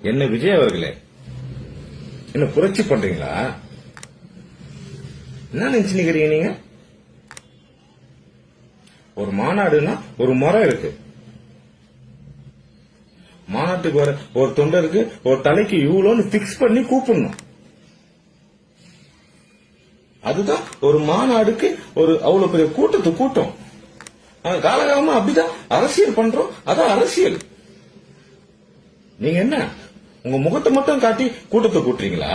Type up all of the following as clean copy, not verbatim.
என்ன விஜய் அவர்களே, என்ன புரட்சி பண்றீங்களா? என்ன நினைச்சுக்கிறீங்க நீங்க? ஒரு மாநாடுனா ஒரு முறை இருக்கு. மாநாட்டுக்கு வர ஒரு தொண்டருக்கு ஒரு தலைக்கு இவ்வளோன்னு பிக்ஸ் பண்ணி கூப்பிடணும். அதுதான் ஒரு மாநாடுக்கு ஒரு அவ்வளவு பெரிய கூட்டம். காலகாலமா அப்படிதான் அரசியல் பண்றோம். அதான் அரசியல். நீங்க என்ன உங்க முகத்தை மட்டும் காட்டி கூட்டத்தை கூட்டுறீங்களா?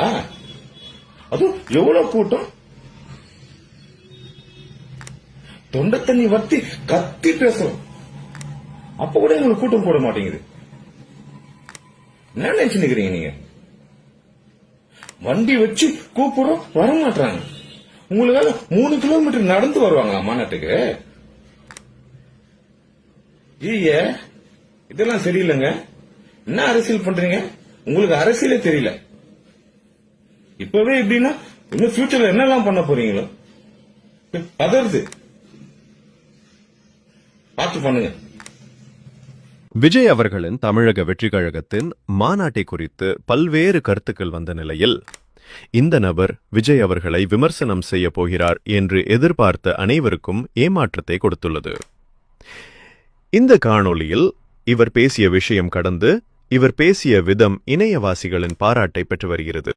அதுவும் எவ்வளவு கூட்டம்! தொண்டை தண்ணி வத்தி கத்தி பேசுறோம். அப்ப கூட உங்களுக்கு கூட்டம் போட மாட்டேங்குது. என்ன நினைச்சுக்கிறீங்க நீங்க? வண்டி வச்சு கூப்பிடுறோம், வரமாட்டாங்க. உங்களுக்காக 3 கிலோமீட்டர் நடந்து வருவாங்களா மாநாட்டுக்கு? இதெல்லாம் சரியில்லைங்க. என்ன அரசியல் பண்றீங்க? உங்களுக்கு அரசியலே தெரியல. இப்பவே இப்படின்னா இன்னும் ஃபியூச்சர்ல என்னெல்லாம் பண்ண போறீங்களோ? பதறுது. பார்த்து பண்ணுங்க. விஜய் அவர்களின் தமிழக வெற்றிக் கழகத்தின் மாநாட்டை குறித்து பல்வேறு கருத்துக்கள் வந்த நிலையில் இந்த நபர் விஜய் அவர்களை விமர்சனம் செய்ய போகிறார் என்று எதிர்பார்த்த அனைவருக்கும் ஏமாற்றத்தை கொடுத்துள்ளது. இந்த காணொளியில் இவர் பேசிய விஷயம் கடந்து இவர் பேசிய விதம் இணையவாசிகளின் பாராட்டை பெற்று வருகிறது.